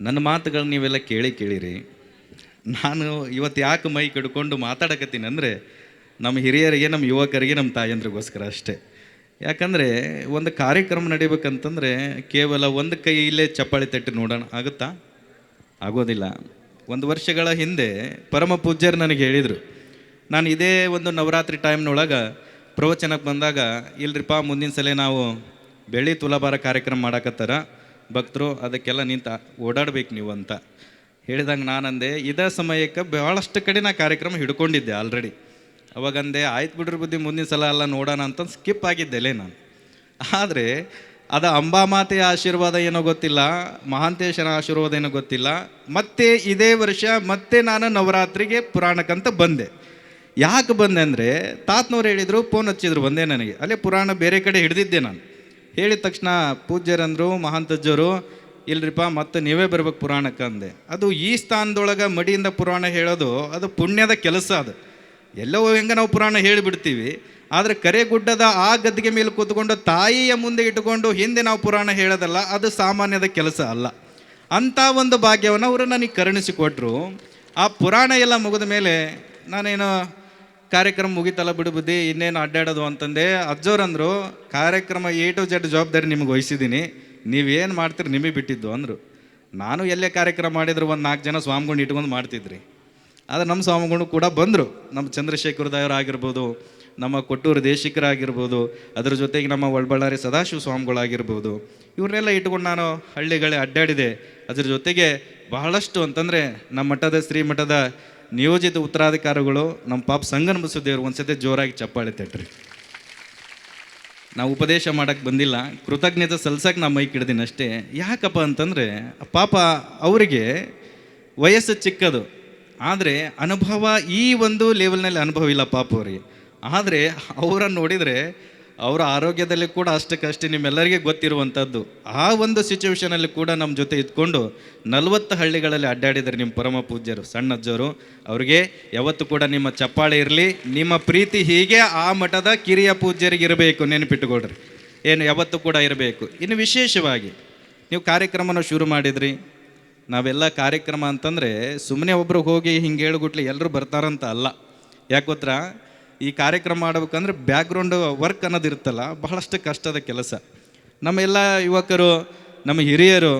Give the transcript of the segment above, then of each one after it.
ನನ್ನ ಮಾತುಗಳು ನೀವೆಲ್ಲ ಕೇಳಿರಿ. ನಾನು ಇವತ್ತು ಯಾಕೆ ಮೈ ಕಡ್ಕೊಂಡು ಮಾತಾಡಕತ್ತೀನಿ ಅಂದರೆ ನಮ್ಮ ಹಿರಿಯರಿಗೆ, ನಮ್ಮ ಯುವಕರಿಗೆ, ನಮ್ಮ ತಾಯಂದ್ರಿಗೋಸ್ಕರ ಅಷ್ಟೇ. ಯಾಕಂದರೆ ಒಂದು ಕಾರ್ಯಕ್ರಮ ನಡಿಬೇಕಂತಂದರೆ ಕೇವಲ ಒಂದು ಕೈಯಲ್ಲೇ ಚಪ್ಪಾಳಿ ತಟ್ಟಿ ನೋಡೋಣ ಆಗುತ್ತಾ? ಆಗೋದಿಲ್ಲ. ಒಂದು ವರ್ಷಗಳ ಹಿಂದೆ ಪರಮ ಪೂಜ್ಯರು ನನಗೆ ಹೇಳಿದರು, ನಾನು ಇದೇ ಒಂದು ನವರಾತ್ರಿ ಟೈಮ್ನೊಳಗೆ ಪ್ರವಚನಕ್ಕೆ ಬಂದಾಗ, ಇಲ್ರಿಪ್ಪ ಮುಂದಿನ ಸಲ ನಾವು ಬೆಳ್ಳಿ ತುಲಾಭಾರ ಕಾರ್ಯಕ್ರಮ ಮಾಡಕತ್ತಾರ ಭಕ್ತರು, ಅದಕ್ಕೆಲ್ಲ ನಿಂತ ಓಡಾಡ್ಬೇಕು ನೀವು ಅಂತ ಹೇಳಿದಂಗೆ ನಾನಂದೆ, ಇದೇ ಸಮಯಕ್ಕೆ ಭಾಳಷ್ಟು ಕಡೆ ನಾ ಕಾರ್ಯಕ್ರಮ ಹಿಡ್ಕೊಂಡಿದ್ದೆ ಆಲ್ರೆಡಿ. ಅವಾಗಂದೆ ಆಯ್ತು ಬಿಡ್ರಿ ಬುದ್ಧಿ, ಮುಂದಿನ ಸಲ ಎಲ್ಲ ನೋಡೋಣ ಅಂತ ಸ್ಕಿಪ್ ಆಗಿದ್ದೆಲೆ ನಾನು. ಆದರೆ ಅದು ಅಂಬಾಮಾತೆಯ ಆಶೀರ್ವಾದ ಏನೋ ಗೊತ್ತಿಲ್ಲ, ಮಹಾಂತೇಶನ ಆಶೀರ್ವಾದ ಏನೋ ಗೊತ್ತಿಲ್ಲ, ಮತ್ತೆ ಇದೇ ವರ್ಷ ಮತ್ತೆ ನಾನು ನವರಾತ್ರಿಗೆ ಪುರಾಣಕ್ಕಂತ ಬಂದೆ. ಯಾಕೆ ಬಂದೆ ಅಂದರೆ ತಾತನವ್ರು ಹೇಳಿದರು, ಫೋನ್ ಹಚ್ಚಿದ್ರು, ಬಂದೆ ನನಗೆ. ಅಲ್ಲೇ ಪುರಾಣ ಬೇರೆ ಕಡೆ ಹಿಡಿದಿದ್ದೆ ನಾನು. ಹೇಳಿದ ತಕ್ಷಣ ಪೂಜ್ಯರಂದರು, ಮಹಾಂತಜ್ಜರು, ಇಲ್ರಿಪ್ಪ ಮತ್ತೆ ನೀವೇ ಬರ್ಬೇಕು ಪುರಾಣಕ್ಕೆ ಅಂದೆ. ಅದು ಈ ಸ್ಥಾನದೊಳಗೆ ಮಡಿಯಿಂದ ಪುರಾಣ ಹೇಳೋದು ಅದು ಪುಣ್ಯದ ಕೆಲಸ. ಅದು ಎಲ್ಲೋ ಹೆಂಗೆ ನಾವು ಪುರಾಣ ಹೇಳಿಬಿಡ್ತೀವಿ, ಆದರೆ ಕರೆಗುಡ್ಡದ ಆ ಗದ್ದಿಗೆ ಮೇಲೆ ಕೂತ್ಕೊಂಡು ತಾಯಿಯ ಮುಂದೆ ಇಟ್ಟುಕೊಂಡು ಹಿಂದೆ ನಾವು ಪುರಾಣ ಹೇಳೋದಲ್ಲ, ಅದು ಸಾಮಾನ್ಯದ ಕೆಲಸ ಅಲ್ಲ. ಅಂಥ ಒಂದು ಭಾಗ್ಯವನ್ನು ಅವರು ನನಗೆ ಕರುಣಿಸಿಕೊಟ್ರು. ಆ ಪುರಾಣ ಎಲ್ಲ ಮುಗಿದ ಮೇಲೆ ನಾನೇನು ಕಾರ್ಯಕ್ರಮ ಮುಗಿತಲ್ಲ ಬಿಡು ಬುದ್ಧಿ, ಇನ್ನೇನು ಅಡ್ಡಾಡೋದು ಅಂತಂದೆ. ಅಜ್ಜೋರಂದರು, ಕಾರ್ಯಕ್ರಮ A to Z ಜವಾಬ್ದಾರಿ ನಿಮಗೆ ವಹಿಸಿದ್ದೀನಿ, ನೀವೇನು ಮಾಡ್ತೀರಿ ನಿಮಗೆ ಬಿಟ್ಟಿದ್ದು ಅಂದರು. ನಾನು ಎಲ್ಲೇ ಕಾರ್ಯಕ್ರಮ ಮಾಡಿದ್ರು ಒಂದು 4 ಜನ ಸ್ವಾಮಿಗಳು ಇಟ್ಕೊಂಡು ಮಾಡ್ತಿದ್ರಿ. ಆದರೆ ನಮ್ಮ ಸ್ವಾಮಿಗಳು ಕೂಡ ಬಂದರು. ನಮ್ಮ ಚಂದ್ರಶೇಖರ ದಾಯರಾಗಿರ್ಬೋದು, ನಮ್ಮ ಕೊಟ್ಟೂರು ದೇಶಿಕರಾಗಿರ್ಬೋದು, ಅದ್ರ ಜೊತೆಗೆ ನಮ್ಮ ಒಳಬಳ್ಳಾರಿ ಸದಾಶಿವ ಸ್ವಾಮಿಗಳಾಗಿರ್ಬೋದು, ಇವ್ರನ್ನೆಲ್ಲ ಇಟ್ಕೊಂಡು ನಾನು ಹಳ್ಳಿಗಳೇ ಅಡ್ಡಾಡಿದೆ. ಅದ್ರ ಜೊತೆಗೆ ಬಹಳಷ್ಟು ಅಂತಂದರೆ ನಮ್ಮ ಮಠದ ಶ್ರೀಮಠದ ನಿಯೋಜಿತ ಉತ್ತರಾಧಿಕಾರಿಗಳು ನಮ್ಮ ಪಾಪ ಸಂಗನ ಬಸದೇವರು ಒಂದ್ಸತಿ ಜೋರಾಗಿ ಚಪ್ಪಾಳೆ ತಟ್ರಿ. ನಾವು ಉಪದೇಶ ಮಾಡೋಕ್ಕೆ ಬಂದಿಲ್ಲ, ಕೃತಜ್ಞತೆ ಸಲ್ಸಕ್ಕೆ ನಾವು ಮೈಕ್ ಹಿಡ್ದೀನಿ ಅಷ್ಟೇ. ಯಾಕಪ್ಪ ಅಂತಂದರೆ ಪಾಪ ಅವರಿಗೆ ವಯಸ್ಸು ಚಿಕ್ಕದು, ಆದರೆ ಅನುಭವ ಈ ಒಂದು ಲೆವೆಲ್ನಲ್ಲಿ ಅನುಭವ ಇಲ್ಲ ಪಾಪ ಅವರಿಗೆ. ಆದರೆ ಅವರನ್ನು ನೋಡಿದರೆ ಅವರ ಆರೋಗ್ಯದಲ್ಲಿ ಕೂಡ ಅಷ್ಟಕ್ಕಷ್ಟೇ ನಿಮ್ಮೆಲ್ಲರಿಗೆ ಗೊತ್ತಿರುವಂಥದ್ದು. ಆ ಒಂದು ಸಿಚುವೇಷನಲ್ಲಿ ಕೂಡ ನಮ್ಮ ಜೊತೆ ಇದ್ಕೊಂಡು 40 ಹಳ್ಳಿಗಳಲ್ಲಿ ಅಡ್ಡಾಡಿದ್ದಾರೆ ನಿಮ್ಮ ಪರಮ ಪೂಜ್ಯರು, ಸಣ್ಣಜ್ಜವರು. ಅವ್ರಿಗೆ ಯಾವತ್ತೂ ಕೂಡ ನಿಮ್ಮ ಚಪ್ಪಾಳೆ ಇರಲಿ, ನಿಮ್ಮ ಪ್ರೀತಿ ಹೀಗೆ ಆ ಮಠದ ಕಿರಿಯ ಪೂಜ್ಯರಿಗೆ ಇರಬೇಕು, ನೆನಪಿಟ್ಟುಕೊಳ್ರಿ, ಏನು ಯಾವತ್ತೂ ಕೂಡ ಇರಬೇಕು. ಇನ್ನು ವಿಶೇಷವಾಗಿ ನೀವು ಕಾರ್ಯಕ್ರಮನ ಶುರು ಮಾಡಿದ್ರಿ. ನಾವೆಲ್ಲ ಕಾರ್ಯಕ್ರಮ ಅಂತಂದರೆ ಸುಮ್ಮನೆ ಒಬ್ಬರು ಹೋಗಿ ಹಿಂಗೆ ಹೇಳ್ಗುಟ್ಲಿ ಎಲ್ಲರೂ ಬರ್ತಾರಂತ ಅಲ್ಲ. ಯಾಕೆ ಗೊತ್ತಾ, ಈ ಕಾರ್ಯಕ್ರಮ ಮಾಡ್ಬೇಕಂದ್ರೆ ಬ್ಯಾಕ್ಗ್ರೌಂಡ್ ವರ್ಕ್ ಅನ್ನೋದು ಇರುತ್ತಲ್ಲ, ಬಹಳಷ್ಟು ಕಷ್ಟದ ಕೆಲಸ. ನಮ್ಮೆಲ್ಲ ಯುವಕರು, ನಮ್ಮ ಹಿರಿಯರು,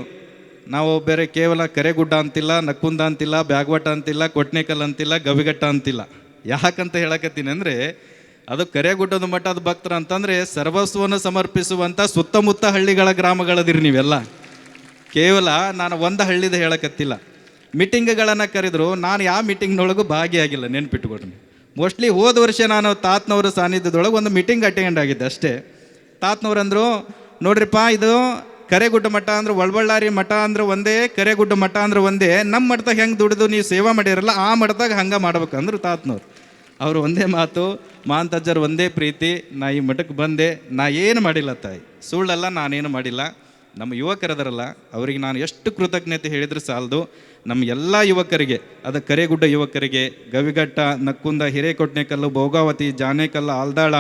ನಾವು ಬೇರೆ ಕೇವಲ ಕರೆಗುಡ್ಡ ಅಂತಿಲ್ಲ, ನಕ್ಕುಂದ ಅಂತಿಲ್ಲ, ಬ್ಯಾಗ್ವಟ ಅಂತಿಲ್ಲ, ಕೊಟ್ನೇಕಲ್ ಅಂತಿಲ್ಲ, ಗವಿಗಟ್ಟ ಅಂತಿಲ್ಲ. ಯಾಕಂತ ಹೇಳಕತ್ತೀನಿ ಅಂದರೆ, ಅದು ಕರೆಗುಡ್ಡದ ಮಠದ ಭಕ್ತರು ಅಂತಂದರೆ ಸರ್ವಸ್ವವನ್ನು ಸಮರ್ಪಿಸುವಂಥ ಸುತ್ತಮುತ್ತ ಹಳ್ಳಿಗಳ ಗ್ರಾಮಗಳದಿರಿ ನೀವೆಲ್ಲ. ಕೇವಲ ನಾನು ಒಂದು ಹಳ್ಳಿದ ಹೇಳಕತ್ತಿಲ್ಲ. ಮೀಟಿಂಗ್ಗಳನ್ನು ಕರೆದ್ರು, ನಾನು ಯಾವ ಮೀಟಿಂಗ್ನೊಳಗೂ ಭಾಗಿಯಾಗಿಲ್ಲ, ನೆನ್ಪಿಟ್ಕೊಡ್ರಿ. ಮೋಸ್ಟ್ಲಿ ಹೋದ ವರ್ಷ ನಾನು ತಾತನವರ ಸಾನ್ನಿಧ್ಯದೊಳಗೆ ಒಂದು ಮೀಟಿಂಗ್ ಅಟೆಂಡ್ ಆಗಿದ್ದೆ ಅಷ್ಟೇ. ತಾತನವ್ರು ಅಂದರು, ನೋಡ್ರಿಪ್ಪ, ಇದು ಕರೆಗುಡ್ಡ ಮಠ ಅಂದ್ರೆ ಒಳಬಳ್ಳಾರಿ ಮಠ ಅಂದ್ರೆ ಒಂದೇ, ಕರೆಗುಡ್ಡ ಮಠ ಅಂದ್ರೆ ಒಂದೇ. ನಮ್ಮ ಮಠದಾಗ ಹೆಂಗೆ ದುಡಿದು ನೀವು ಸೇವಾ ಮಾಡಿರಲ್ಲ, ಆ ಮಠದಾಗ ಹಂಗೆ ಮಾಡ್ಬೇಕಂದ್ರು ತಾತನವ್ರು. ಅವರು ಒಂದೇ ಮಾತು, ಮಹಾಂತಜ್ಜರು ಒಂದೇ ಪ್ರೀತಿ, ನಾ ಈ ಮಠಕ್ಕೆ ಬಂದೆ, ನಾ ಏನು ಮಾಡಿಲ್ಲ ತಾಯಿ, ಸುಳ್ಳಲ್ಲ, ನಾನೇನು ಮಾಡಿಲ್ಲ. ನಮ್ಮ ಯುವಕರದರಲ್ಲ, ಅವರಿಗೆ ನಾನು ಎಷ್ಟು ಕೃತಜ್ಞತೆ ಹೇಳಿದ್ರೆ ಸಾಲದು. ನಮ್ಮ ಎಲ್ಲ ಯುವಕರಿಗೆ, ಅದು ಕರೆಗುಡ್ಡ ಯುವಕರಿಗೆ, ಗವಿಘಟ್ಟ, ನಕ್ಕುಂದ, ಹಿರೇಕೊಟ್ನೆಕಲ್ಲು, ಭೋಗಾವತಿ, ಜಾನೇಕಲ್ಲು, ಆಲ್ದಾಳ,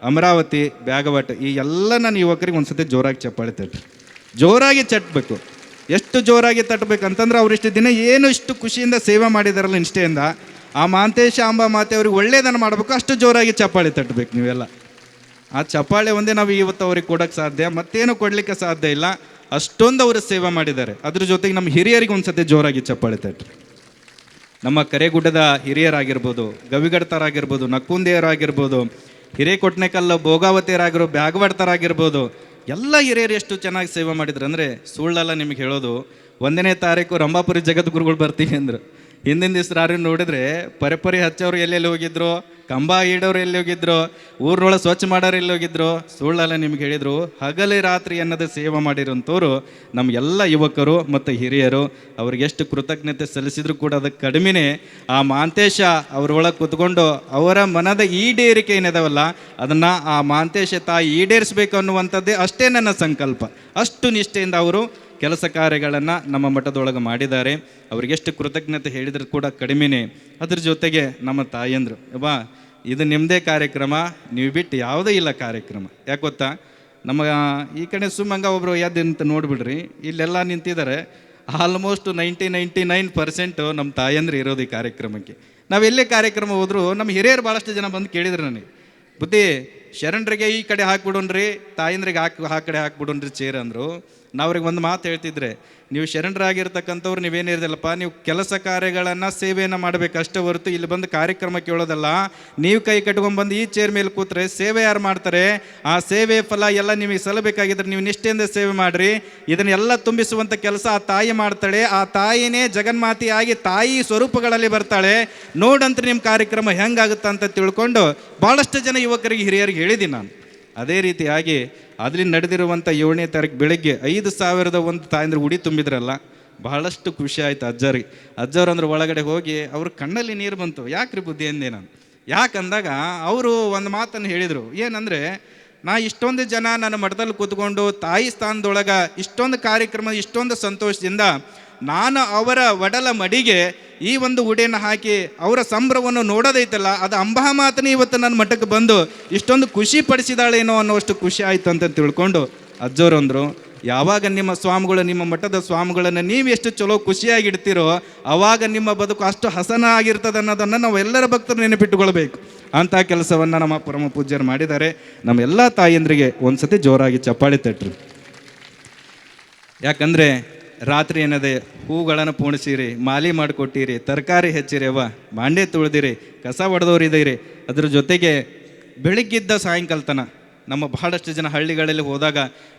ಅಮರಾವತಿ, ಬ್ಯಾಗವಟ್, ಈ ಎಲ್ಲ ನನ್ನ ಯುವಕರಿಗೆ ಒಂದ್ಸತಿ ಜೋರಾಗಿ ಚಪ್ಪಾಳೆ ತಟ್ಟಿ, ಜೋರಾಗಿ ತಟ್ಟಬೇಕು. ಎಷ್ಟು ಜೋರಾಗಿ ತಟ್ಟಬೇಕಂತಂದ್ರೆ ಅವರಿಷ್ಟು ದಿನ ಏನು ಇಷ್ಟು ಖುಷಿಯಿಂದ ಸೇವೆ ಮಾಡಿದಾರಲ್ಲ ನಿಷ್ಠೆಯಿಂದ, ಆ ಮಹಾಂತೇಶ ಅಂಬಾ ಮಾತೆ ಅವ್ರಿಗೆ ಒಳ್ಳೇದನ್ನು ಮಾಡಬೇಕು, ಅಷ್ಟು ಜೋರಾಗಿ ಚಪ್ಪಾಳೆ ತಟ್ಟಬೇಕು ನೀವೆಲ್ಲ. ಆ ಚಪ್ಪಾಳೆ ಒಂದೇ ನಾವು ಇವತ್ತು ಅವ್ರಿಗೆ ಕೊಡೋಕ್ಕೆ ಸಾಧ್ಯ, ಮತ್ತೇನು ಕೊಡಲಿಕ್ಕೆ ಸಾಧ್ಯ ಇಲ್ಲ. ಅಷ್ಟೊಂದು ಅವರು ಸೇವೆ ಮಾಡಿದ್ದಾರೆ. ಅದ್ರ ಜೊತೆಗೆ ನಮ್ಮ ಹಿರಿಯರಿಗೆ ಒಂದ್ಸತಿ ಜೋರಾಗಿ ಚಪ್ಪಾಳೆ ತಟ್ರಿ. ನಮ್ಮ ಕರೆಗುಡ್ಡದ ಹಿರಿಯರಾಗಿರ್ಬೋದು, ಗವಿಗಡ್ತರಾಗಿರ್ಬೋದು, ನಕ್ಕುಂದಿಯರಾಗಿರ್ಬೋದು, ಹಿರೇಕೊಟ್ನೆಕಲ್ಲು, ಭೋಗಾವತಿಯರಾಗಿರ್ಬೋದು, ಬ್ಯಾಗವಡ್ತರಾಗಿರ್ಬೋದು, ಎಲ್ಲ ಹಿರಿಯರು ಎಷ್ಟು ಚೆನ್ನಾಗಿ ಸೇವೆ ಮಾಡಿದ್ರು ಅಂದರೆ ಸುಳ್ಳಲ್ಲ ನಿಮಗೆ ಹೇಳೋದು. 1ನೇ ತಾರೀಕು ರಂಭಾಪುರಿ ಜಗದ್ಗುರುಗಳು ಬರ್ತೀವಿ ಅಂದರು. ಹಿಂದಿನ ದಿವಸ ಯಾರು ನೋಡಿದ್ರೆ ಪರಿ ಹಚ್ಚೋರು ಎಲ್ಲೆಲ್ಲಿ ಹೋಗಿದ್ರು, ಕಂಬ ಈಡೋರು ಎಲ್ಲಿ ಹೋಗಿದ್ರು, ಊರೊಳಗೆ ಸ್ವಚ್ಛ ಮಾಡೋರು ಎಲ್ಲಿ ಹೋಗಿದ್ರು. ಸುಳ್ಳಲ್ಲ ನಿಮ್ಗೆ ಹೇಳಿದರು, ಹಗಲೇ ರಾತ್ರಿ ಅನ್ನೋದು ಸೇವೆ ಮಾಡಿರೋಂಥವ್ರು ನಮ್ಮ ಎಲ್ಲ ಯುವಕರು ಮತ್ತು ಹಿರಿಯರು. ಅವ್ರಿಗೆ ಎಷ್ಟು ಕೃತಜ್ಞತೆ ಸಲ್ಲಿಸಿದ್ರು ಕೂಡ ಅದಕ್ಕೆ ಕಡಿಮೆನೇ. ಆ ಮಹಾಂತೇಶ ಅವರೊಳಗೆ ಕೂತ್ಕೊಂಡು ಅವರ ಮನದ ಈಡೇರಿಕೆ ಏನಿದಾವಲ್ಲ, ಅದನ್ನು ಆ ಮಹಾಂತೇಶ ತಾಯಿ ಈಡೇರಿಸಬೇಕು ಅನ್ನುವಂಥದ್ದೇ ಅಷ್ಟೇ ನನ್ನ ಸಂಕಲ್ಪ. ಅಷ್ಟು ನಿಷ್ಠೆಯಿಂದ ಅವರು ಕೆಲಸ ಕಾರ್ಯಗಳನ್ನು ನಮ್ಮ ಮಠದೊಳಗೆ ಮಾಡಿದ್ದಾರೆ. ಅವ್ರಿಗೆಷ್ಟು ಕೃತಜ್ಞತೆ ಹೇಳಿದ್ರು ಕೂಡ ಕಡಿಮೆನೇ. ಅದ್ರ ಜೊತೆಗೆ ನಮ್ಮ ತಾಯಂದರು, ಬಾ ಇದು ನಿಮ್ಮದೇ ಕಾರ್ಯಕ್ರಮ, ನೀವು ಬಿಟ್ಟು ಯಾವುದೇ ಇಲ್ಲ ಕಾರ್ಯಕ್ರಮ. ಯಾಕೆ ಗೊತ್ತಾ, ನಮ್ಮ ಈ ಕಡೆ ಸುಮ್ಮಂಗ ಒಬ್ಬರು ಎದ್ದು ನಿಂತು ನೋಡಿಬಿಡ್ರಿ, ಇಲ್ಲೆಲ್ಲ ನಿಂತಿದ್ದಾರೆ. ಆಲ್ಮೋಸ್ಟ್ 99% ನಮ್ಮ ತಾಯಂದ್ರೆ ಇರೋದು ಈ ಕಾರ್ಯಕ್ರಮಕ್ಕೆ. ನಾವೆಲ್ಲೇ ಕಾರ್ಯಕ್ರಮ ಹೋದರೂ ನಮ್ಮ ಹಿರಿಯರು ಭಾಳಷ್ಟು ಜನ ಬಂದು ಕೇಳಿದ್ರು ನನಗೆ, ಬುದ್ಧಿ ಶರಣರಿಗೆ ಈ ಕಡೆ ಹಾಕ್ಬಿಡೋಣ್ರಿ, ತಾಯಂದ್ರಿಗೆ ಆ ಕಡೆ ಹಾಕ್ಬಿಡೋಣ್ರಿ ಚೇರ್ ಅಂದರು. ನಾವು ಅವ್ರಿಗೆ ಒಂದು ಮಾತು ಹೇಳ್ತಿದ್ರೆ, ನೀವು ಶರಣರಾಗಿರ್ತಕ್ಕಂಥವ್ರು ನೀವೇನಿರದಲ್ಲಪ್ಪ, ನೀವು ಕೆಲಸ ಕಾರ್ಯಗಳನ್ನು ಸೇವೆಯನ್ನು ಮಾಡಬೇಕು ಅಷ್ಟೇ ಹೊರತು ಇಲ್ಲಿ ಬಂದು ಕಾರ್ಯಕ್ರಮ ಕೇಳೋದಲ್ಲ. ನೀವು ಕೈ ಕಟ್ಕೊಂಡ್ಬಂದು ಈ ಚೇರ್ ಮೇಲೆ ಕೂತ್ರೆ ಸೇವೆ ಯಾರು ಮಾಡ್ತಾರೆ? ಆ ಸೇವೆ ಫಲ ಎಲ್ಲ ನಿಮಗೆ ಸಲ್ಲಬೇಕಾಗಿದ್ರೆ ನೀವು ನಿಷ್ಠೆಯಿಂದ ಸೇವೆ ಮಾಡಿರಿ. ಇದನ್ನೆಲ್ಲ ತುಂಬಿಸುವಂಥ ಕೆಲಸ ಆ ತಾಯಿ ಮಾಡ್ತಾಳೆ. ಆ ತಾಯಿನೇ ಜಗನ್ಮಾತೆಯಾಗಿ ತಾಯಿ ಸ್ವರೂಪಗಳಲ್ಲಿ ಬರ್ತಾಳೆ. ನೋಡಂತ ನಿಮ್ಮ ಕಾರ್ಯಕ್ರಮ ಹೆಂಗಾಗುತ್ತೆ ಅಂತ ತಿಳ್ಕೊಂಡು ಭಾಳಷ್ಟು ಜನ ಯುವಕರಿಗೆ ಹಿರಿಯರಿಗೆ ಹೇಳಿದ್ದೀನಿ ನಾನು. ಅದೇ ರೀತಿಯಾಗಿ ಅಲ್ಲಿ ನಡೆದಿರುವಂಥ 7ನೇ ತಾರೀಕು ಬೆಳಗ್ಗೆ 5,001 ತಾಯಂದ್ರೆ ಉಡಿ ತುಂಬಿದ್ರಲ್ಲ, ಬಹಳಷ್ಟು ಖುಷಿ ಆಯಿತು ಅಜ್ಜರಿಗೆ. ಅಜ್ಜವ್ರು ಅಂದ್ರೆ ಒಳಗಡೆ ಹೋಗಿ ಅವ್ರ ಕಣ್ಣಲ್ಲಿ ನೀರು ಬಂತು. ಯಾಕ್ರಿ ಬುದ್ಧಿ ಅಂದೆ ನಾನು. ಯಾಕಂದಾಗ ಅವರು ಒಂದು ಮಾತನ್ನು ಹೇಳಿದರು, ಏನಂದರೆ ನಾ ಇಷ್ಟೊಂದು ಜನ ನನ್ನ ಮಠದಲ್ಲಿ ಕೂತ್ಕೊಂಡು ತಾಯಿ ಸ್ಥಾನದೊಳಗೆ ಇಷ್ಟೊಂದು ಕಾರ್ಯಕ್ರಮ ಇಷ್ಟೊಂದು ಸಂತೋಷದಿಂದ ನಾನು ಅವರ ಒಡಲ ಮಡಿಗೆ ಈ ಒಂದು ಉಡಿಯನ್ನು ಹಾಕಿ ಅವರ ಸಂಭ್ರಮವನ್ನು ನೋಡೋದೈತಲ್ಲ, ಅದು ಅಂಬಾ ಮಾತನೇ ಇವತ್ತು ನನ್ನ ಮಠಕ್ಕೆ ಬಂದು ಇಷ್ಟೊಂದು ಖುಷಿ ಪಡಿಸಿದಾಳೇನೋ ಅನ್ನೋಷ್ಟು ಖುಷಿ ಆಯಿತು ಅಂತ ತಿಳ್ಕೊಂಡು ಅಜ್ಜೋರು ಅಂದರು, ಯಾವಾಗ ನಿಮ್ಮ ಸ್ವಾಮಿಗಳು ನಿಮ್ಮ ಮಠದ ಸ್ವಾಮಿಗಳನ್ನು ನೀವು ಎಷ್ಟು ಚಲೋ ಖುಷಿಯಾಗಿಡ್ತೀರೋ ಆವಾಗ ನಿಮ್ಮ ಬದುಕು ಅಷ್ಟು ಹಸನ ಆಗಿರ್ತದೆ ಅನ್ನೋದನ್ನು ನಾವು ಎಲ್ಲರ ಭಕ್ತರು ನೆನಪಿಟ್ಟುಕೊಳ್ಬೇಕು. ಅಂಥ ಕೆಲಸವನ್ನು ನಮ್ಮ ಪರಮ ಪೂಜ್ಯರು ಮಾಡಿದ್ದಾರೆ. ನಮ್ಮೆಲ್ಲ ತಾಯಂದ್ರಿಗೆ ಒಂದು ಸತಿ ಜೋರಾಗಿ ಚಪ್ಪಾಳಿ ತಟ್ರಿ. ಯಾಕಂದರೆ ರಾತ್ರಿ ಏನದೆ ಹೂಗಳನ್ನು ಪೋಣಿಸಿರಿ, ಮಾಲಿ ಮಾಡಿಕೊಟ್ಟಿರಿ, ತರಕಾರಿ ಹೆಚ್ಚಿರಿ, ಬಾಂಡೆ ತುಳಿದಿರಿ, ಕಸ ಹೊಡೆದವ್ರಿದ್ದೀರಿ. ಅದ್ರ ಜೊತೆಗೆ ಬೆಳಗ್ಗಿದ್ದ ಸಾಯಂಕಾಲ ತನ ನಮ್ಮ ಬಹಳಷ್ಟು ಜನ ಹಳ್ಳಿಗಳಲ್ಲಿ ಹೋದಾಗ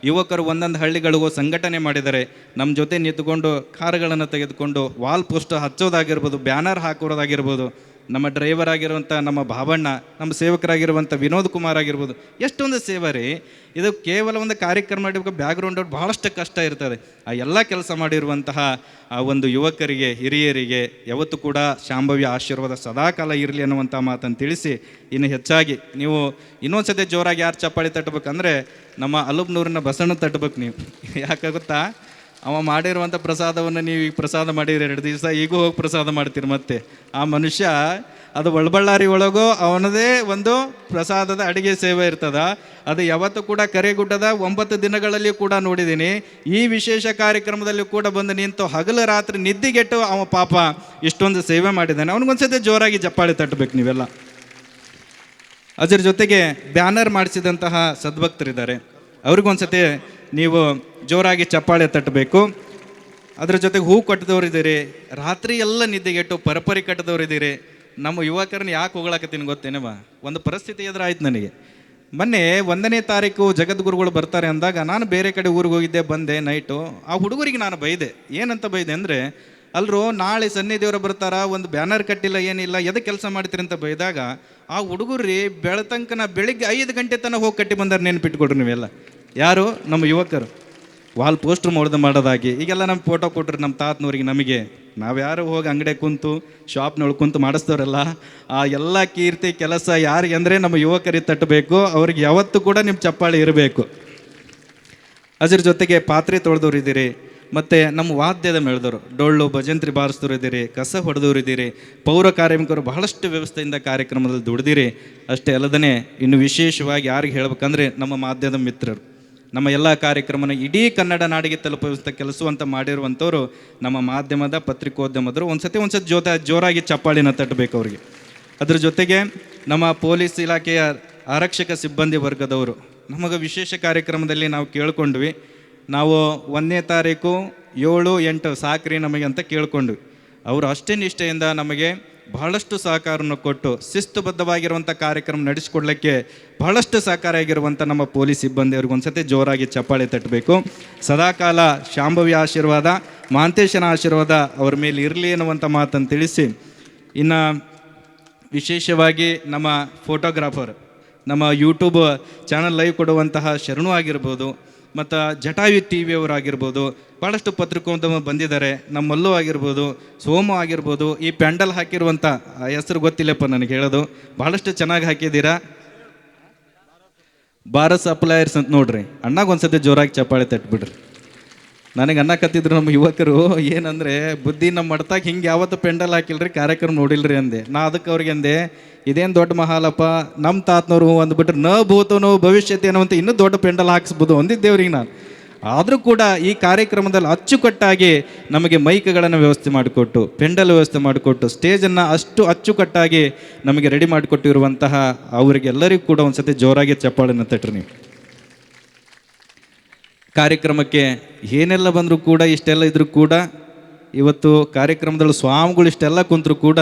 ಯುವಕರು ಒಂದೊಂದು ಹಳ್ಳಿಗಳಿಗೂ ಸಂಘಟನೆ ಮಾಡಿದ್ದಾರೆ. ನಮ್ಮ ಜೊತೆ ನಿಂತ್ಕೊಂಡು ಕಾರುಗಳನ್ನು ತೆಗೆದುಕೊಂಡು ವಾಲ್ ಪೋಸ್ಟ್ ಹಚ್ಚೋದಾಗಿರ್ಬೋದು, ಬ್ಯಾನರ್ ಹಾಕೋದಾಗಿರ್ಬೋದು. ನಮ್ಮ ಡ್ರೈವರ್ ಆಗಿರುವಂಥ ನಮ್ಮ ಭಾವಣ್ಣ, ನಮ್ಮ ಸೇವಕರಾಗಿರುವಂಥ ವಿನೋದ್ ಕುಮಾರ್ ಆಗಿರ್ಬೋದು. ಎಷ್ಟೊಂದು ಸೇವೆ ರೀ ಇದು. ಕೇವಲ ಒಂದು ಕಾರ್ಯಕ್ರಮ ಮಾಡಬೇಕು, ಬ್ಯಾಕ್ಗ್ರೌಂಡ್ ಭಾಳಷ್ಟು ಕಷ್ಟ ಇರ್ತದೆ. ಆ ಎಲ್ಲ ಕೆಲಸ ಮಾಡಿರುವಂತಹ ಆ ಒಂದು ಯುವಕರಿಗೆ ಹಿರಿಯರಿಗೆ ಯಾವತ್ತೂ ಕೂಡ ಶಾಂಭವ್ಯ ಆಶೀರ್ವಾದ ಸದಾಕಾಲ ಇರಲಿ ಅನ್ನುವಂಥ ಮಾತನ್ನು ತಿಳಿಸಿ, ಇನ್ನು ಹೆಚ್ಚಾಗಿ ನೀವು ಇನ್ನೊಂದು ಸತಿ ಜೋರಾಗಿ ಯಾರು ಚಪ್ಪಾಳಿ ತಟ್ಟಬೇಕಂದ್ರೆ ನಮ್ಮ ಅಲುಬ್ನೂರಿನ ಬಸಣ್ಣ ತಟ್ಟಬೇಕು ನೀವು. ಯಾಕಾಗುತ್ತಾ, ಅವ ಮಾಡಿರುವಂಥ ಪ್ರಸಾದವನ್ನು ನೀವು ಈಗ ಪ್ರಸಾದ ಮಾಡಿರಿ 2 ದಿವಸ, ಈಗೂ ಹೋಗಿ ಪ್ರಸಾದ ಮಾಡ್ತೀರಿ. ಮತ್ತೆ ಆ ಮನುಷ್ಯ ಅದು ಒಳಬಳ್ಳಾರಿ ಒಳಗೋ ಅವನದೇ ಒಂದು ಪ್ರಸಾದದ ಅಡುಗೆ ಸೇವೆ ಇರ್ತದ. ಅದು ಯಾವತ್ತೂ ಕೂಡ ಕರೆಗುಡ್ಡದ 9 ದಿನಗಳಲ್ಲಿ ಕೂಡ ನೋಡಿದ್ದೀನಿ. ಈ ವಿಶೇಷ ಕಾರ್ಯಕ್ರಮದಲ್ಲಿ ಕೂಡ ಬಂದು ನಿಂತು ಹಗಲು ರಾತ್ರಿ ನಿದ್ದೆಗೆಟ್ಟು ಅವ ಪಾಪ ಇಷ್ಟೊಂದು ಸೇವೆ ಮಾಡಿದ್ದಾನೆ. ಅವನಿಗೊಂದ್ಸತಿ ಜೋರಾಗಿ ಚಪ್ಪಾಳಿ ತಟ್ಟಬೇಕು ನೀವೆಲ್ಲ. ಅದರ ಜೊತೆಗೆ ಬ್ಯಾನರ್ ಮಾಡಿಸಿದಂತಹ ಸದ್ಭಕ್ತರಿದ್ದಾರೆ, ಅವ್ರಿಗೊಂದ್ಸತಿ ನೀವು ಜೋರಾಗಿ ಚಪ್ಪಾಳೆ ತಟ್ಟಬೇಕು. ಅದರ ಜೊತೆಗೆ ಹೂ ಕಟ್ಟಿದವರಿದ್ದೀರಿ, ರಾತ್ರಿ ಎಲ್ಲ ನಿದ್ದೆಗೆಟ್ಟು ಪರಪರಿ ಕಟ್ಟಿದವರಿದ್ದೀರಿ. ನಮ್ಮ ಯುವಕರನ್ನ ಯಾಕೆ ಹೋಗ್ಲಾಕತ್ತೀನಿ ಗೊತ್ತೇನವ, ಒಂದು ಪರಿಸ್ಥಿತಿ ಎದುರಾಯ್ತು ನನಗೆ. ಮೊನ್ನೆ 1ನೇ ತಾರೀಕು ಜಗದ್ಗುರುಗಳು ಬರ್ತಾರೆ ಅಂದಾಗ ನಾನು ಬೇರೆ ಕಡೆ ಊರಿಗೆ ಹೋಗಿದ್ದೆ, ಬಂದೆ ನೈಟು. ಆ ಹುಡುಗರಿಗೆ ನಾನು ಬೈದೆ. ಏನಂತ ಬೈದೆ ಅಂದರೆ, ಅಲ್ಲರೂ ನಾಳೆ ಸನ್ನಿದೇವರು ಬರ್ತಾರ, ಒಂದು ಬ್ಯಾನರ್ ಕಟ್ಟಿಲ್ಲ ಏನಿಲ್ಲ, ಎದಕ್ಕೆ ಕೆಲಸ ಮಾಡ್ತೀರಿ ಅಂತ ಬೈದಾಗ ಆ ಹುಡುಗರು ಬೆಳತಂಕನ ಬೆಳಿಗ್ಗೆ 5 ಗಂಟೆ ತನಕ ಹೋಗಿ ಕಟ್ಟಿ ಬಂದಾರೆ. ನೆನ್ಪಿಟ್ಕೊಡ್ರಿ ನೀವೆಲ್ಲ. ಯಾರು? ನಮ್ಮ ಯುವಕರು. ವಾಲ್ ಪೋಸ್ಟ್ರ್ ಮಾಡೋದಾಗಿ ಈಗೆಲ್ಲ ನಮ್ಮ ಫೋಟೋ ಕೊಟ್ರಿ ನಮ್ಮ ತಾತನವ್ರಿಗೆ. ನಮಗೆ ನಾವ್ಯಾರು ಹೋಗಿ ಅಂಗಡಿ ಕುಂತು ಶಾಪ್ನೊಳಗೆ ಕುಂತು ಮಾಡಿಸ್ತವ್ರಲ್ಲ, ಆ ಎಲ್ಲ ಕೀರ್ತಿ ಕೆಲಸ ಯಾರಿಗೆ ಅಂದರೆ ನಮ್ಮ ಯುವಕರಿಗೆ ತಟ್ಟಬೇಕು. ಅವ್ರಿಗೆ ಯಾವತ್ತೂ ಕೂಡ ನಿಮ್ಮ ಚಪ್ಪಾಳಿ ಇರಬೇಕು. ಅದ್ರ ಜೊತೆಗೆ ಪಾತ್ರೆ ತೊಳೆದವ್ರು ಇದ್ದೀರಿ, ಮತ್ತು ನಮ್ಮ ವಾದ್ಯದ ಮೇಳ್ದವರು, ಡೊಳ್ಳು ಭಜಂತ್ರಿ ಬಾರಿಸಿದವರು ಇದ್ದೀರಿ, ಕಸ ಹೊಡೆದವ್ರು ಇದ್ದೀರಿ, ಪೌರ ಕಾರ್ಮಿಕರು ಬಹಳಷ್ಟು ವ್ಯವಸ್ಥೆಯಿಂದ ಕಾರ್ಯಕ್ರಮದಲ್ಲಿ ದುಡಿದಿರಿ. ಅಷ್ಟೇ ಅಲ್ಲದೇ ಇನ್ನು ವಿಶೇಷವಾಗಿ ಯಾರಿಗೆ ಹೇಳ್ಬೇಕಂದ್ರೆ ನಮ್ಮ ಮಾಧ್ಯಮದ ಮಿತ್ರರು, ನಮ್ಮ ಎಲ್ಲ ಕಾರ್ಯಕ್ರಮನ ಇಡೀ ಕನ್ನಡ ನಾಡಿಗೆ ತಲುಪಿಸುವಂಥ ಕೆಲಸವಂತ ಮಾಡಿರುವಂಥವ್ರು ನಮ್ಮ ಮಾಧ್ಯಮದ ಪತ್ರಿಕೋದ್ಯಮದರು. ಒಂದ್ಸತಿ ಜೋರಾಗಿ ಚಪ್ಪಾಳಿನ ತಟ್ಟಬೇಕು ಅವ್ರಿಗೆ. ಅದ್ರ ಜೊತೆಗೆ ನಮ್ಮ ಪೊಲೀಸ್ ಇಲಾಖೆಯ ಆರಕ್ಷಕ ಸಿಬ್ಬಂದಿ ವರ್ಗದವರು ನಮಗೆ ವಿಶೇಷ ಕಾರ್ಯಕ್ರಮದಲ್ಲಿ ನಾವು ಕೇಳ್ಕೊಂಡ್ವಿ. ನಾವು 1ನೇ ತಾರೀಕು 7, 8 ಸಾಕ್ರಿ ನಮಗೆ ಅಂತ ಕೇಳ್ಕೊಂಡ್ವಿ. ಅವರು ಅಷ್ಟೇ ನಿಷ್ಠೆಯಿಂದ ನಮಗೆ ಬಹಳಷ್ಟು ಸಹಕಾರವನ್ನು ಕೊಟ್ಟು ಶಿಸ್ತುಬದ್ಧವಾಗಿರುವಂಥ ಕಾರ್ಯಕ್ರಮ ನಡೆಸಿಕೊಡ್ಲಿಕ್ಕೆ ಬಹಳಷ್ಟು ಸಹಕಾರಿಯಾಗಿರುವಂಥ ನಮ್ಮ ಪೊಲೀಸ್ ಸಿಬ್ಬಂದಿಯವ್ರಿಗೆ ಒಂದ್ಸತಿ ಜೋರಾಗಿ ಚಪ್ಪಾಳೆ ತಟ್ಟಬೇಕು. ಸದಾಕಾಲ ಶಾಂಭವ್ಯ ಆಶೀರ್ವಾದ, ಮಹಾಂತೇಶನ ಆಶೀರ್ವಾದ ಅವ್ರ ಮೇಲೆ ಇರಲಿ ಅನ್ನುವಂಥ ಮಾತನ್ನು ತಿಳಿಸಿ, ಇನ್ನು ವಿಶೇಷವಾಗಿ ನಮ್ಮ ಫೋಟೋಗ್ರಾಫರ್, ನಮ್ಮ ಯೂಟ್ಯೂಬ್ ಚಾನಲ್ ಲೈವ್ ಕೊಡುವಂತಹ ಶರಣು ಆಗಿರ್ಬೋದು, ಮತ್ತು ಜಟಾಯು ಟಿ ವಿಯವರಾಗಿರ್ಬೋದು, ಭಾಳಷ್ಟು ಪತ್ರಿಕೋದ್ಯಮ ಬಂದಿದ್ದಾರೆ. ನಮ್ಮಲ್ಲೂ ಆಗಿರ್ಬೋದು, ಸೋಮು ಆಗಿರ್ಬೋದು. ಈ ಪ್ಯಾಂಡಲ್ ಹಾಕಿರುವಂಥ ಹೆಸರು ಗೊತ್ತಿಲ್ಲಪ್ಪ ನನಗೆ ಹೇಳೋದು, ಭಾಳಷ್ಟು ಚೆನ್ನಾಗಿ ಹಾಕಿದ್ದೀರಾ. ಭಾರತ್ ಸಪ್ಲೈಯರ್ಸ್ ಅಂತ ನೋಡ್ರಿ. ಅಣ್ಣಗೊಂದ್ಸತಿ ಜೋರಾಗಿ ಚಪ್ಪಾಳೆ ತಟ್ಬಿಡ್ರಿ. ನನಗೆ ಅನ್ನಕತ್ತಿದ್ರು ನಮ್ಮ ಯುವಕರು, ಏನಂದರೆ ಬುದ್ಧಿ ನಮ್ಮ ಮಡ್ತಾಗ ಹಿಂಗೆ ಯಾವತ್ತು ಪೆಂಡಲ್ ಹಾಕಿಲ್ರಿ, ಕಾರ್ಯಕ್ರಮ ನೋಡಿಲ್ರಿ ಅಂದೆ. ನಾ ಅದಕ್ಕೆ ಅವ್ರಿಗೆ ಅಂದೆ, ಇದೇನು ದೊಡ್ಡ ಮಹಾಲಪ್ಪ, ನಮ್ಮ ತಾತನವರು ಅಂದ್ಬಿಟ್ರೆ ನ ಭೂತನೋ ಭವಿಷ್ಯತೆ ಅನ್ನುವಂಥ ಇನ್ನೂ ದೊಡ್ಡ ಪೆಂಡಲ್ ಹಾಕಿಸ್ಬೋದು ಅಂದಿದ್ದೇವ್ರಿಗೆ ನಾನು. ಆದರೂ ಕೂಡ ಈ ಕಾರ್ಯಕ್ರಮದಲ್ಲಿ ಅಚ್ಚುಕಟ್ಟಾಗಿ ನಮಗೆ ಮೈಕ್ಗಳನ್ನು ವ್ಯವಸ್ಥೆ ಮಾಡಿಕೊಟ್ಟು, ಪೆಂಡಲ್ ವ್ಯವಸ್ಥೆ ಮಾಡಿಕೊಟ್ಟು, ಸ್ಟೇಜನ್ನು ಅಷ್ಟು ಅಚ್ಚುಕಟ್ಟಾಗಿ ನಮಗೆ ರೆಡಿ ಮಾಡಿಕೊಟ್ಟಿರುವಂತಹ ಅವರಿಗೆಲ್ಲರಿಗೂ ಕೂಡ ಒಂದು ಸತಿ ಜೋರಾಗಿ ಚಪ್ಪಾಳೆಯನ್ನು ತಟ್ರಿ ನೀವು. ಕಾರ್ಯಕ್ರಮಕ್ಕೆ ಏನೆಲ್ಲ ಬಂದರೂ ಕೂಡ, ಇಷ್ಟೆಲ್ಲ ಇದ್ರೂ ಕೂಡ, ಇವತ್ತು ಕಾರ್ಯಕ್ರಮದಲ್ಲಿ ಸ್ವಾಮಿಗಳು ಇಷ್ಟೆಲ್ಲ ಕುಂತರೂ ಕೂಡ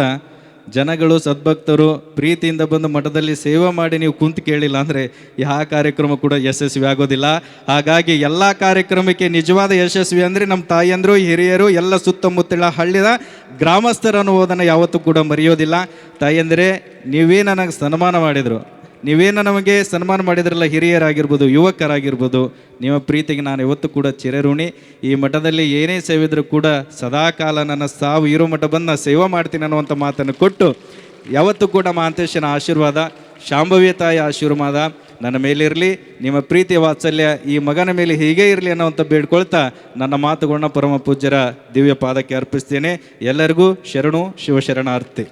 ಜನಗಳು, ಸದ್ಭಕ್ತರು ಪ್ರೀತಿಯಿಂದ ಬಂದು ಮಠದಲ್ಲಿ ಸೇವೆ ಮಾಡಿ ನೀವು ಕುಂತು ಕೇಳಿಲ್ಲ ಅಂದರೆ ಯಾವ ಕಾರ್ಯಕ್ರಮ ಕೂಡ ಯಶಸ್ವಿ ಆಗೋದಿಲ್ಲ. ಹಾಗಾಗಿ ಎಲ್ಲ ಕಾರ್ಯಕ್ರಮಕ್ಕೆ ನಿಜವಾದ ಯಶಸ್ವಿ ಅಂದರೆ ನಮ್ಮ ತಾಯಿಯಂದರು, ಹಿರಿಯರು, ಎಲ್ಲ ಸುತ್ತಮುತ್ತಲ ಹಳ್ಳಿಯ ಗ್ರಾಮಸ್ಥರ ಅನ್ನುವುದನ್ನು ಯಾವತ್ತೂ ಕೂಡ ಮರೆಯೋದಿಲ್ಲ. ತಾಯಿಯಂದರೆ ನೀವೇ ನನಗೆ ಸನ್ಮಾನ ಮಾಡಿದರು, ನೀವೇನು ನಮಗೆ ಸನ್ಮಾನ ಮಾಡಿದ್ರಲ್ಲ, ಹಿರಿಯರಾಗಿರ್ಬೋದು, ಯುವಕರಾಗಿರ್ಬೋದು, ನಿಮ್ಮ ಪ್ರೀತಿಗೆ ನಾನು ಯಾವತ್ತೂ ಕೂಡ ಚಿರಋಣಿ. ಈ ಮಠದಲ್ಲಿ ಏನೇ ಸೇವೆ ಇದ್ರೂ ಕೂಡ ಸದಾಕಾಲ ನನ್ನ ಸಾವು ಇರೋ ಮಠ ಬಂದು ಸೇವೆ ಮಾಡ್ತೀನಿ ಅನ್ನುವಂಥ ಮಾತನ್ನು ಕೊಟ್ಟು, ಯಾವತ್ತೂ ಕೂಡ ಮಹಾಂತೇಶನ ಆಶೀರ್ವಾದ, ಶಾಂಭವಿ ತಾಯಿ ಆಶೀರ್ವಾದ ನನ್ನ ಮೇಲಿರಲಿ. ನಿಮ್ಮ ಪ್ರೀತಿ ವಾತ್ಸಲ್ಯ ಈ ಮಗನ ಮೇಲೆ ಹೀಗೆ ಇರಲಿ ಅನ್ನೋವಂಥ ಬೇಡ್ಕೊಳ್ತಾ ನನ್ನ ಮಾತುಗಳನ್ನ ಪರಮ ಪೂಜ್ಯರ ದಿವ್ಯ ಪಾದಕ್ಕೆ ಅರ್ಪಿಸ್ತೇನೆ. ಎಲ್ಲರಿಗೂ ಶರಣು ಶಿವಶರಣಾರ್ಥಿ.